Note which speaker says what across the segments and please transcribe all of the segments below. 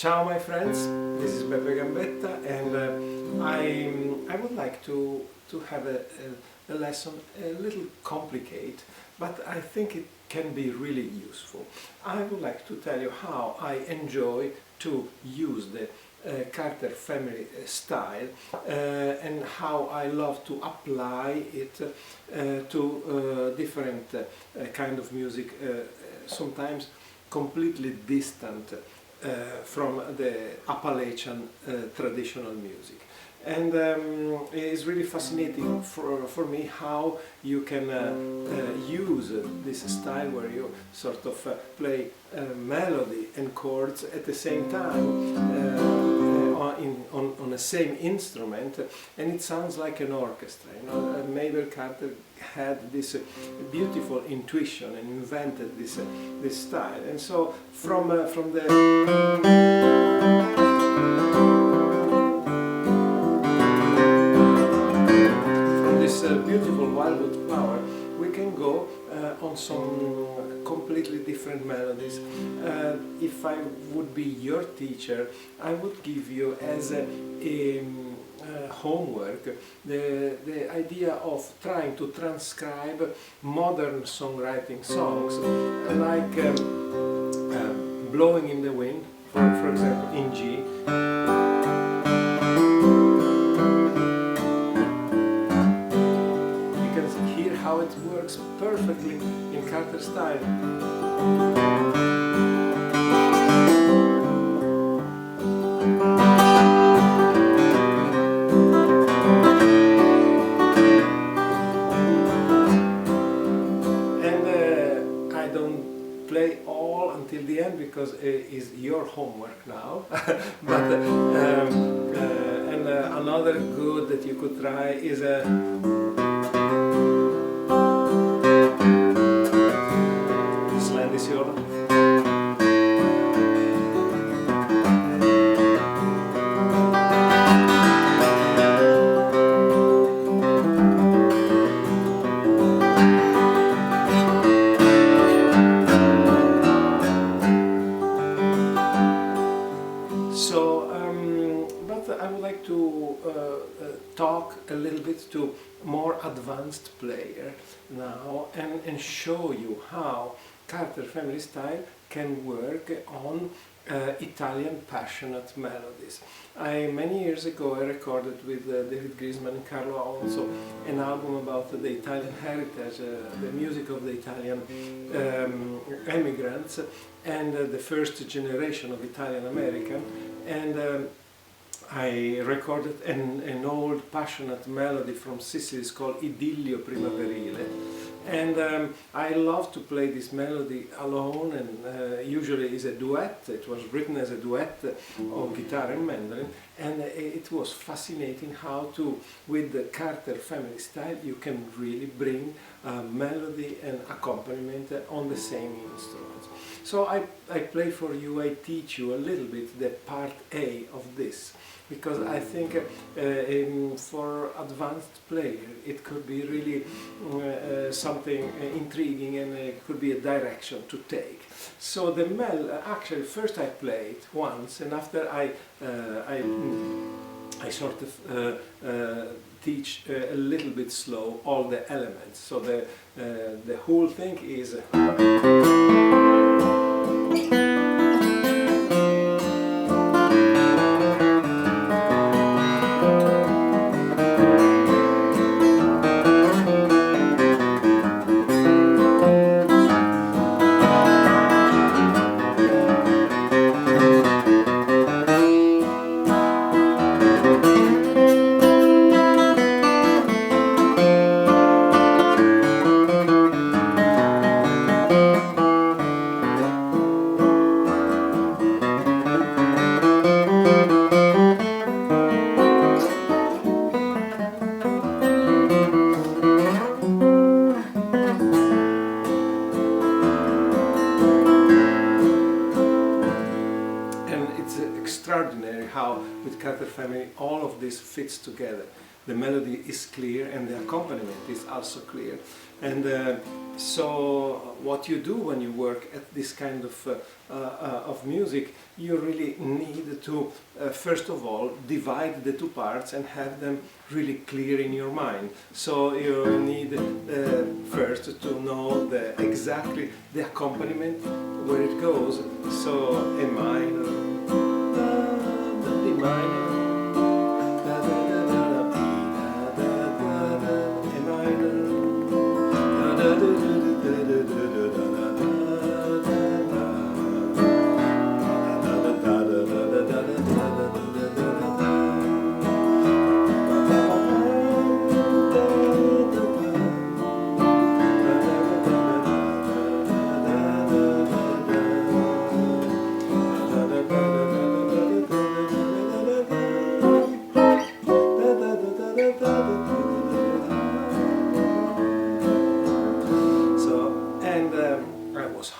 Speaker 1: Ciao my friends, this is Beppe Gambetta, and I would like to have a lesson a little complicated, but I think it can be really useful. I would like to tell you how I enjoy to use the Carter family style and how I love to apply it to different kind of music, sometimes completely distant from the Appalachian traditional music. And it's really fascinating for me how you can use this style where you sort of play melody and chords at the same time on the same instrument, and it sounds like an orchestra. You know, Maybelle Carter had this beautiful intuition and invented this style, and so from this beautiful wildwood flower, we can go on some completely different melodies. If I would be your teacher, I would give you as a homework the idea of trying to transcribe modern songwriting songs, like Blowing in the Wind, for example, in G. How it works perfectly in Carter style. And I don't play all until the end because it is your homework now. But and another good that you could try is a but I would like to talk a little bit to more advanced player now and show you how Carter family style can work on Italian passionate melodies. Many years ago I recorded with David Grisman and Carlo also an album about the Italian heritage, the music of the Italian immigrants and the first generation of Italian American, and I recorded an old passionate melody from Sicily. It's called Idillio Primaverile, and I love to play this melody alone, and usually is a duet. It was written as a duet on guitar and mandolin, and it was fascinating how to, with the Carter family style, you can really bring melody and accompaniment on the same instruments. So I play for you, I teach you a little bit the part A of this, because I think for advanced player it could be really something intriguing, and it could be a direction to take. So the actually first I play it once, and after I sort of teach a little bit slow all the elements. So the whole thing is extraordinary how with Carter family all of this fits together. the melody is clear and the accompaniment is also clear. And so what you do when you work at this kind of music, you really need to first of all divide the two parts and have them really clear in your mind. So you need first to know exactly the accompaniment, where it goes. So A minor, D minor,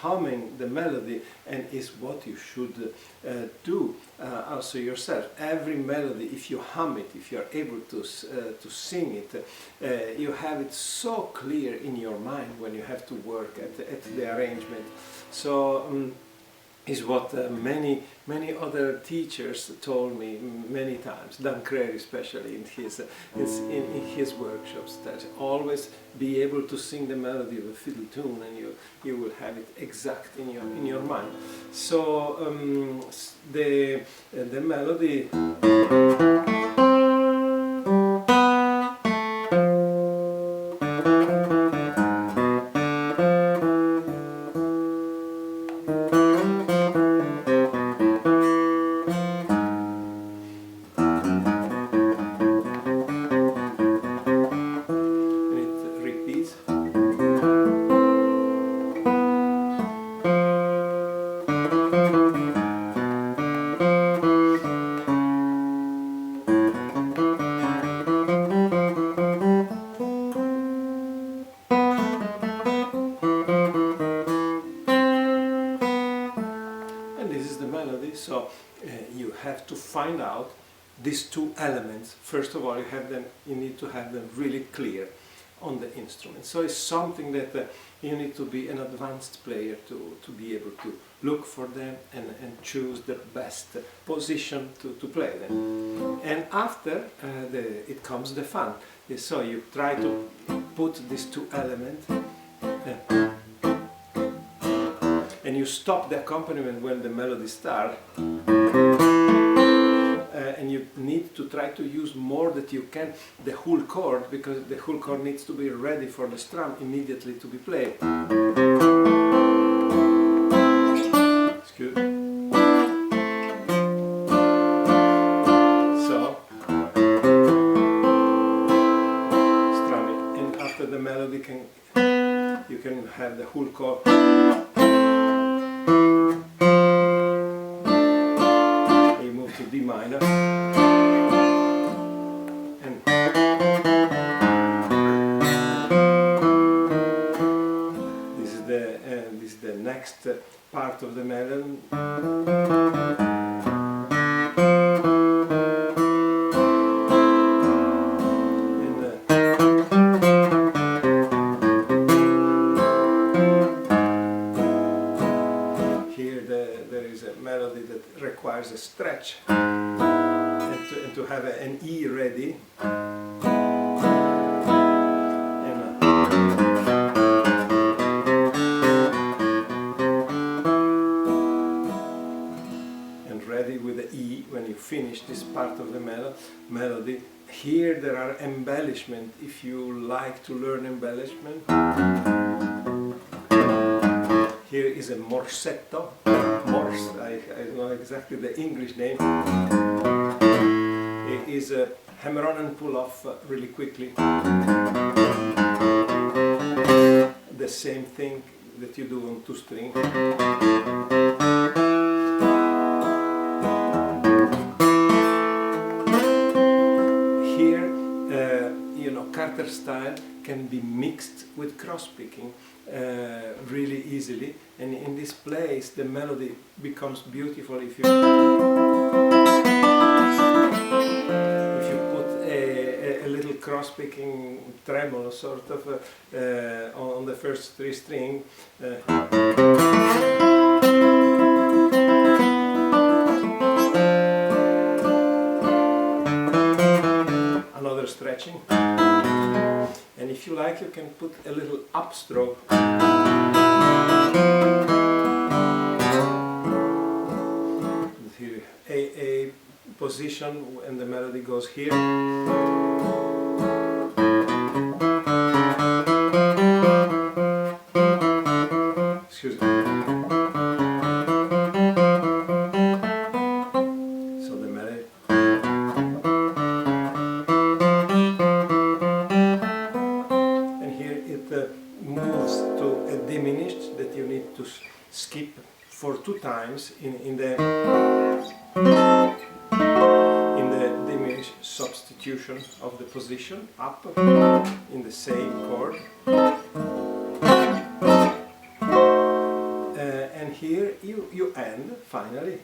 Speaker 1: humming the melody, and is what you should do also yourself. Every melody, if you hum it, if you are able to sing it, you have it so clear in your mind when you have to work at the arrangement. So is what many other teachers told me many times, Dan Crary especially in his workshops, that always be able to sing the melody of a fiddle tune, and you will have it exact in your mind. So the melody so you have to find out these two elements. First of all, you need to have them really clear on the instrument. So it's something that you need to be an advanced player to be able to look for them and choose the best position to play them. And after it comes the fun. So you try to put these two elements and you stop the accompaniment when the melody starts, and you need to try to use more that you can the whole chord, because the whole chord needs to be ready for the strum immediately to be played. Excuse. So strumming, and after the melody you can have the whole chord. You move to D minor, and this is the next part of the melody. Melody that requires a stretch, and to have an E ready, and ready with the E when you finish this part of the melody. Here there are embellishment, if you like to learn embellishment. Here is a morsetto. Morse, I don't know exactly the English name. It is a hammer on and pull off really quickly. The same thing that you do on two string. Here, Carter style can be mixed with cross picking really easily, and in this place the melody becomes beautiful if you put a little picking tremolo sort of on the first 3 strings. Another stretching, and if you like you can put a little upstroke. Here, a position and the melody goes here. Excuse me. So the melody. And here it moves to a diminished that you need to skip for 2 times in the diminished substitution of the position up in the same chord. And here you end finally.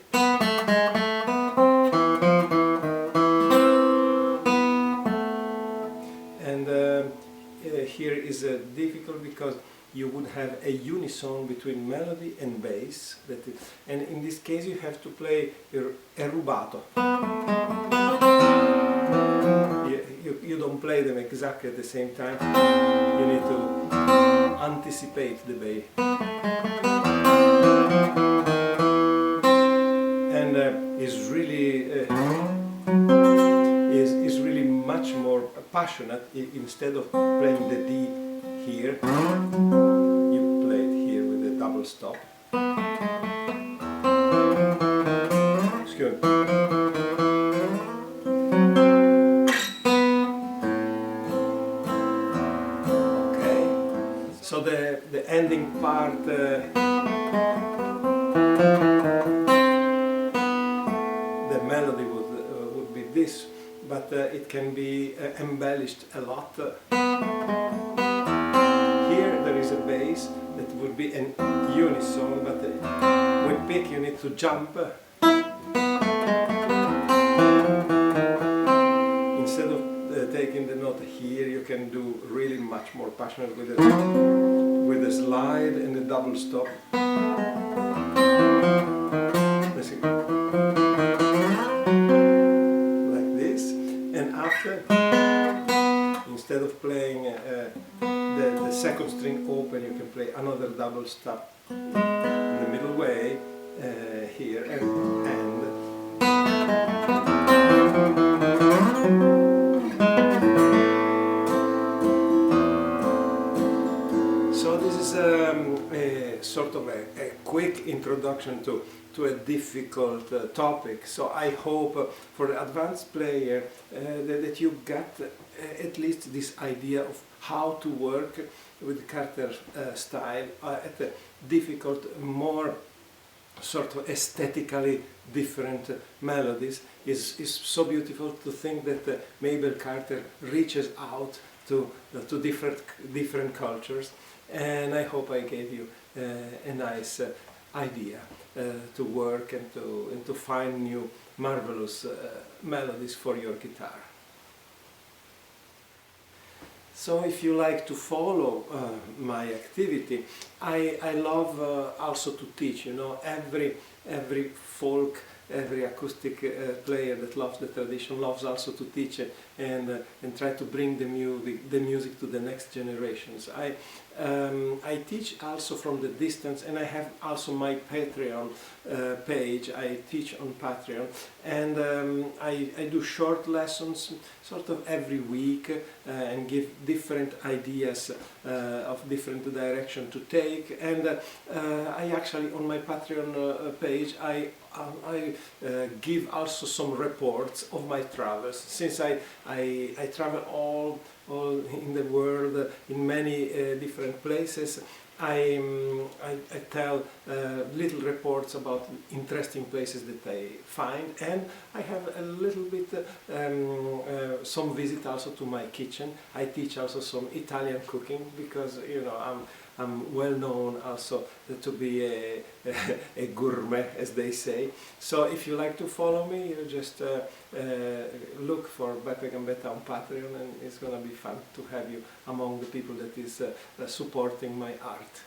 Speaker 1: And here is difficult because you would have a unison between melody and bass, and in this case you have to play a rubato. You don't play them exactly at the same time, you need to anticipate the bass. And is really much more passionate. Instead of playing the D here, you play it here with a double stop. Excuse me. Okay, so the ending part the melody would be this, but it can be embellished a lot. Here there is a bass that would be an unison, but with pick you need to jump. Instead of taking the note here, you can do really much more passionate with a slide and a double stop. Like this, and after, instead of playing the second string open, you can play another double stop in the middle way here and end. So this is a sort of a quick introduction to a difficult topic. So I hope for the advanced player that you get at least this idea of how to work with Carter style at a difficult, more sort of aesthetically different melodies. Is so beautiful to think that Maybelle Carter reaches out to different cultures, and I hope I gave you a nice idea to work and to find new marvelous melodies for your guitar. So if you like to follow my activity, I love also to teach. You know, every folk, every acoustic player that loves the tradition loves also to teach and try to bring the music to the next generations. I teach also from the distance, and I have also my Patreon page. I teach on Patreon, and I do short lessons sort of every week and give different ideas of different direction to take. And I actually on my Patreon page I give also some reports of my travels, since I travel all in the world in many different places. I tell little reports about interesting places that I find, and I have a little bit some visit also to my kitchen. I teach also some Italian cooking because, you know, I'm well known also to be a gourmet, as they say. So if you like to follow me, you just look for Beppe Gambetta on Patreon, and it's going to be fun to have you among the people that is supporting my art.